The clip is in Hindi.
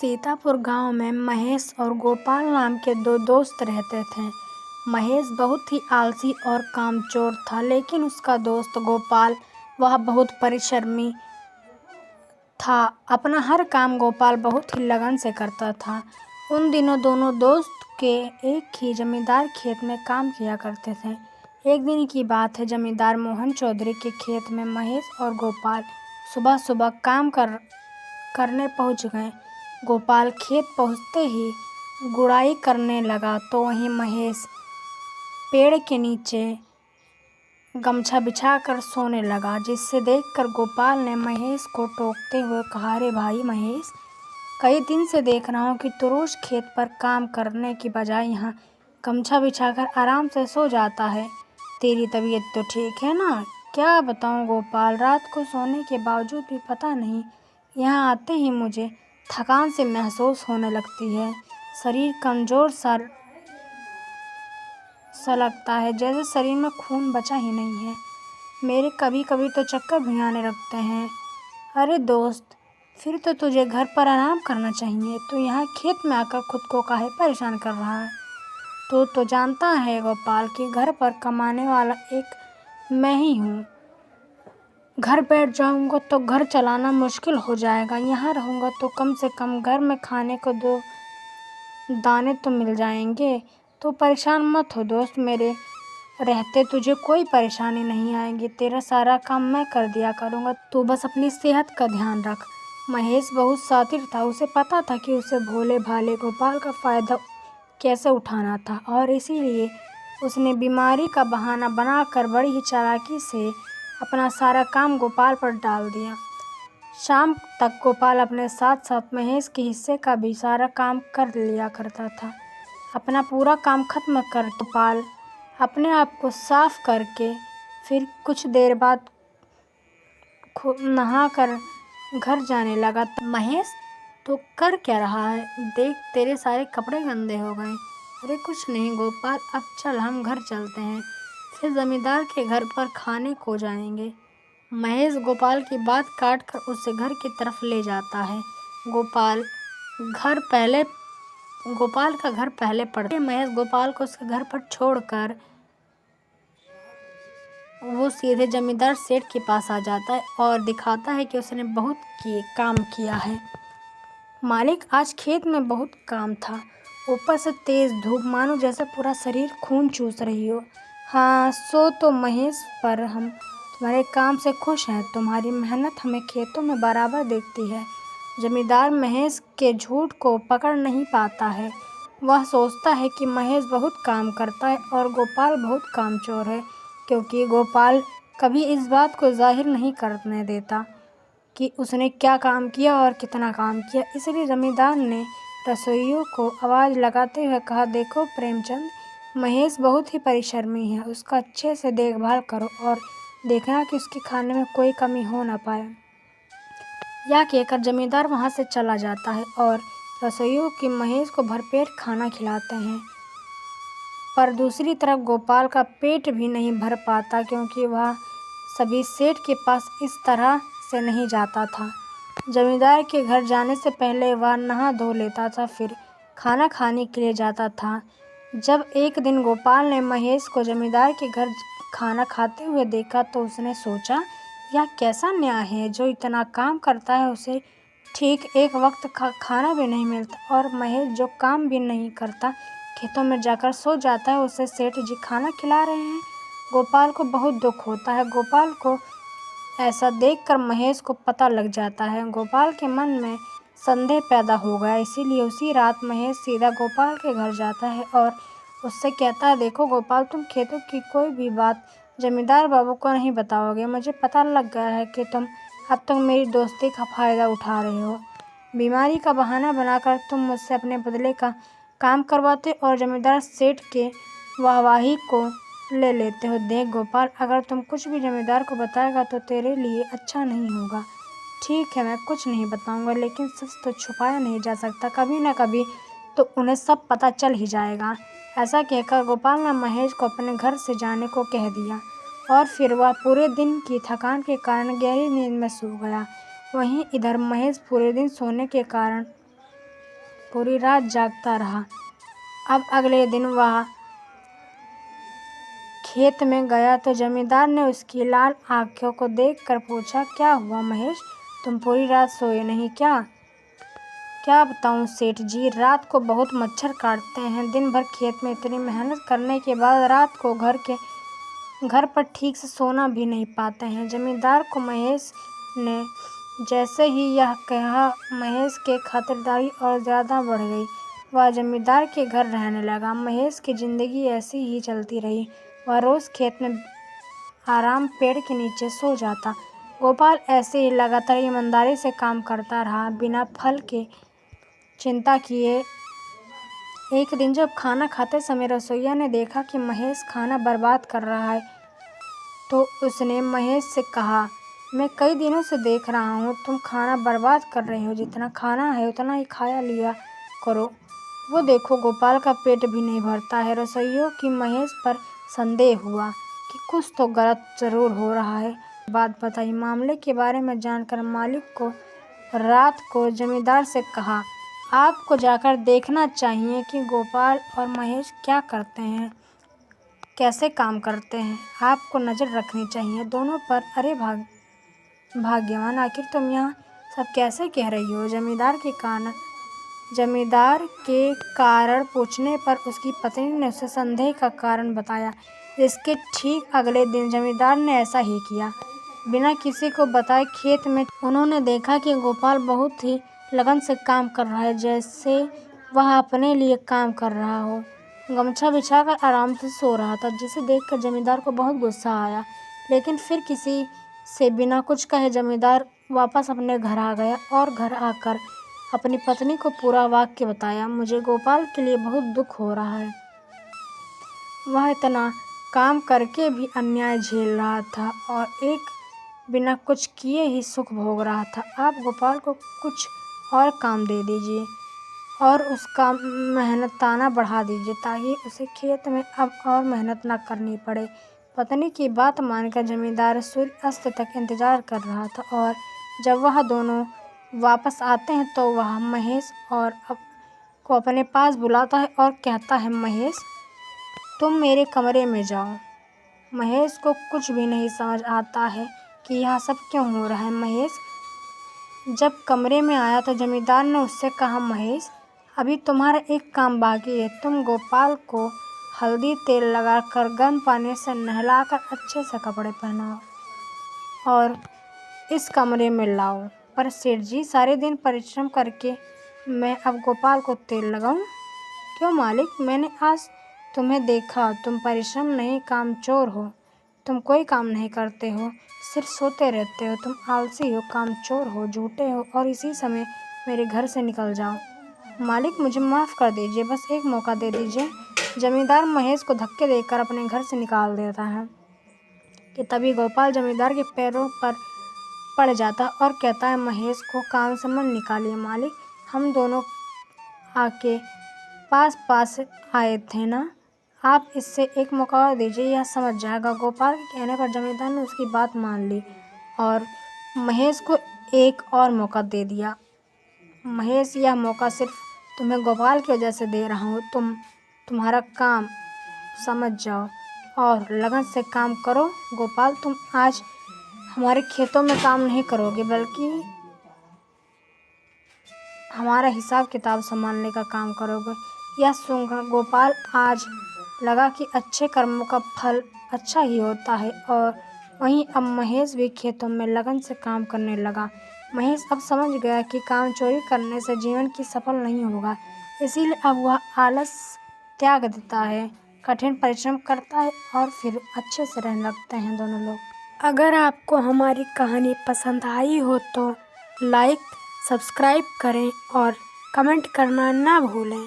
सीतापुर गांव में महेश और गोपाल नाम के दो दोस्त रहते थे। महेश बहुत ही आलसी और कामचोर था, लेकिन उसका दोस्त गोपाल वह बहुत परिश्रमी था। अपना हर काम गोपाल बहुत ही लगन से करता था। उन दिनों दोनों दोस्त के एक ही जमींदार खेत में काम किया करते थे। एक दिन की बात है, जमींदार मोहन चौधरी के खेत में महेश और गोपाल सुबह सुबह काम करने पहुंच गए। गोपाल खेत पहुंचते ही गुड़ाई करने लगा तो वहीं महेश पेड़ के नीचे गमछा बिछाकर सोने लगा, जिसे देखकर गोपाल ने महेश को टोकते हुए कहा, अरे भाई महेश, कई दिन से देख रहा हूँ कि तू रोज खेत पर काम करने की बजाय यहाँ गमछा बिछाकर आराम से सो जाता है। तेरी तबीयत तो ठीक है ना? क्या बताऊँ गोपाल, रात को सोने के बावजूद भी पता नहीं यहाँ आते ही मुझे थकान से महसूस होने लगती है। शरीर कमज़ोर सा लगता है, जैसे शरीर में खून बचा ही नहीं है। मेरे कभी कभी तो चक्कर भी आने लगते हैं। अरे दोस्त, फिर तो तुझे घर पर आराम करना चाहिए। तू यहाँ खेत में आकर खुद को काहे परेशान कर रहा है? तू तो जानता है गोपाल कि घर पर कमाने वाला एक मैं ही हूँ। घर बैठ जाऊँगा तो घर चलाना मुश्किल हो जाएगा। यहाँ रहूँगा तो कम से कम घर में खाने को 2 दाने तो मिल जाएंगे। तो परेशान मत हो दोस्त, मेरे रहते तुझे कोई परेशानी नहीं आएगी। तेरा सारा काम मैं कर दिया करूँगा, तू बस अपनी सेहत का ध्यान रख। महेश बहुत शातिर था। उसे पता था कि उसे भोले भाले गोपाल का फ़ायदा कैसे उठाना था, और इसीलिए उसने बीमारी का बहाना बनाकर बड़ी ही चालाकी से अपना सारा काम गोपाल पर डाल दिया। शाम तक गोपाल अपने साथ साथ महेश के हिस्से का भी सारा काम कर लिया करता था। अपना पूरा काम खत्म कर गोपाल अपने आप को साफ करके फिर कुछ देर बाद नहा कर घर जाने लगा। महेश, तो कर क्या रहा है? देख, तेरे सारे कपड़े गंदे हो गए। अरे कुछ नहीं गोपाल, अब चल हम घर चलते हैं, फिर जमींदार के घर पर खाने को जाएंगे। महेश गोपाल की बात काट कर उसे घर की तरफ ले जाता है। गोपाल का घर पहले पड़ता है। महेश गोपाल को उसके घर पर छोड़कर वो सीधे जमींदार सेठ के पास आ जाता है और दिखाता है कि उसने बहुत काम किया है। मालिक, आज खेत में बहुत काम था, ऊपर से तेज धूप, मानो जैसे पूरा शरीर खून चूस रही हो। हाँ, सो तो महेश, पर हम तुम्हारे काम से खुश हैं। तुम्हारी मेहनत हमें खेतों में बराबर दिखती है। जमींदार महेश के झूठ को पकड़ नहीं पाता है। वह सोचता है कि महेश बहुत काम करता है और गोपाल बहुत कामचोर है, क्योंकि गोपाल कभी इस बात को जाहिर नहीं करने देता कि उसने क्या काम किया और कितना काम किया। इसलिए जमींदार ने रसोइयों को आवाज़ लगाते हुए कहा, देखो प्रेमचंद, महेश बहुत ही परिश्रमी है, उसका अच्छे से देखभाल करो और देखना कि उसके खाने में कोई कमी हो ना पाए। यह कहकर जमींदार वहाँ से चला जाता है और रसोइयों की महेश को भरपेट खाना खिलाते हैं। पर दूसरी तरफ गोपाल का पेट भी नहीं भर पाता, क्योंकि वह सभी सेठ के पास इस तरह से नहीं जाता था। जमींदार के घर जाने से पहले वह नहा धो लेता था, फिर खाना खाने के लिए जाता था। जब एक दिन गोपाल ने महेश को जमींदार के घर खाना खाते हुए देखा तो उसने सोचा, यह कैसा न्याय है, जो इतना काम करता है उसे ठीक एक वक्त खाना भी नहीं मिलता, और महेश जो काम भी नहीं करता, खेतों में जाकर सो जाता है, उसे सेठ जी खाना खिला रहे हैं। गोपाल को बहुत दुख होता है। गोपाल को ऐसा देखकर महेश को पता लग जाता है। गोपाल के मन में संदेह पैदा हो गया, इसीलिए उसी रात महेश सीधा गोपाल के घर जाता है और उससे कहता है, देखो गोपाल, तुम खेतों की कोई भी बात जमींदार बाबू को नहीं बताओगे। मुझे पता लग गया है कि तुम अब तक मेरी दोस्ती का फ़ायदा उठा रहे हो। बीमारी का बहाना बनाकर तुम मुझसे अपने बदले का काम करवाते और जमींदार सेठ के वाहवाही को ले लेते हो। देख गोपाल, अगर तुम कुछ भी जमींदार को बताएगा तो तेरे लिए अच्छा नहीं होगा। ठीक है, मैं कुछ नहीं बताऊंगा, लेकिन सच तो छुपाया नहीं जा सकता। कभी न कभी तो उन्हें सब पता चल ही जाएगा। ऐसा कहकर गोपाल ने महेश को अपने घर से जाने को कह दिया और फिर वह पूरे दिन की थकान के कारण गहरी नींद में सो गया। वहीं इधर महेश पूरे दिन सोने के कारण पूरी रात जागता रहा। अब अगले दिन वह खेत में गया तो जमींदार ने उसकी लाल आंखों को देखकर पूछा, क्या हुआ महेश, तुम पूरी रात सोए नहीं क्या? क्या बताऊं सेठ जी, रात को बहुत मच्छर काटते हैं। दिन भर खेत में इतनी मेहनत करने के बाद रात को घर पर ठीक से सोना भी नहीं पाते हैं। जमींदार को महेश ने जैसे ही यह कहा, महेश की खातिरदारी और ज़्यादा बढ़ गई। वह जमींदार के घर रहने लगा। महेश की ज़िंदगी ऐसी ही चलती रही। वह रोज़ खेत में आराम पेड़ के नीचे सो जाता। गोपाल ऐसे ही लगातार ईमानदारी से काम करता रहा, बिना फल के चिंता किए। एक दिन जब खाना खाते समय रसोइया ने देखा कि महेश खाना बर्बाद कर रहा है, तो उसने महेश से कहा, मैं कई दिनों से देख रहा हूँ तुम खाना बर्बाद कर रहे हो। जितना खाना है उतना ही खाया लिया करो। वो देखो गोपाल का पेट भी नहीं भरता है। रसोइयों की महेश पर संदेह हुआ कि कुछ तो गलत ज़रूर हो रहा है। बात बताई। मामले के बारे में जानकर मालिक को रात को जमींदार से कहा, आपको जाकर देखना चाहिए कि गोपाल और महेश क्या करते हैं, कैसे काम करते हैं। आपको नज़र रखनी चाहिए दोनों पर। अरे भाग्यवान, आखिर तुम यहाँ सब कैसे कह रही हो? जमींदार के कारण पूछने पर उसकी पत्नी ने उसे संदेह का कारण बताया। इसके ठीक अगले दिन जमींदार ने ऐसा ही किया। बिना किसी को बताए खेत में उन्होंने देखा कि गोपाल बहुत ही लगन से काम कर रहा है, जैसे वह अपने लिए काम कर रहा हो। गमछा बिछाकर आराम से सो रहा था, जिसे देखकर जमींदार को बहुत गुस्सा आया। लेकिन फिर किसी से बिना कुछ कहे जमींदार वापस अपने घर आ गया और घर आकर अपनी पत्नी को पूरा वाक्य बताया। मुझे गोपाल के लिए बहुत दुख हो रहा है। वह इतना काम करके भी अन्याय झेल रहा था और एक बिना कुछ किए ही सुख भोग रहा था। आप गोपाल को कुछ और काम दे दीजिए और उसका मेहनताना बढ़ा दीजिए, ताकि उसे खेत में अब और मेहनत न करनी पड़े। पत्नी की बात मानकर जमींदार सूर्य अस्त तक इंतजार कर रहा था और जब वह दोनों वापस आते हैं तो वह महेश को अपने पास बुलाता है और कहता है, महेश, तुम मेरे कमरे में जाओ। महेश को कुछ भी नहीं समझ आता है कि यह सब क्यों हो रहा है। महेश जब कमरे में आया तो जमींदार ने उससे कहा, महेश, अभी तुम्हारा एक काम बाकी है। तुम गोपाल को हल्दी तेल लगाकर गर्म पानी से नहलाकर अच्छे से कपड़े पहनाओ और इस कमरे में लाओ। पर सेठ जी, सारे दिन परिश्रम करके मैं अब गोपाल को तेल लगाऊं? क्यों मालिक, मैंने आज तुम्हें देखा, तुम परिश्रम नहीं कामचोर हो। तुम कोई काम नहीं करते हो, सिर्फ सोते रहते हो। तुम आलसी हो, कामचोर हो, झूठे हो और इसी समय मेरे घर से निकल जाओ। मालिक, मुझे माफ़ कर दीजिए, बस एक मौका दे दीजिए। जमींदार महेश को धक्के देकर अपने घर से निकाल देता है कि तभी गोपाल जमींदार के पैरों पर पड़ जाता और कहता है, महेश को काम से मत निकालिए। मालिक, हम दोनों आके पास आए थे ना, आप इससे एक मौका और दीजिए, यह समझ जाएगा। गोपाल के कहने पर जमींदार ने उसकी बात मान ली और महेश को एक और मौका दे दिया। महेश, यह मौका सिर्फ तुम्हें गोपाल की वजह से दे रहा हूँ। तुम्हारा काम समझ जाओ और लगन से काम करो। गोपाल, तुम आज हमारे खेतों में काम नहीं करोगे, बल्कि हमारा हिसाब किताब संभालने का काम करोगे। यह सुनकर गोपाल आज लगा कि अच्छे कर्मों का फल अच्छा ही होता है और वहीं अब महेश भी खेतों में लगन से काम करने लगा। महेश अब समझ गया कि काम चोरी करने से जीवन की सफल नहीं होगा, इसीलिए अब वह आलस त्याग देता है, कठिन परिश्रम करता है और फिर अच्छे से रहने लगते हैं दोनों लोग। अगर आपको हमारी कहानी पसंद आई हो तो लाइक, सब्सक्राइब करें और कमेंट करना ना भूलें।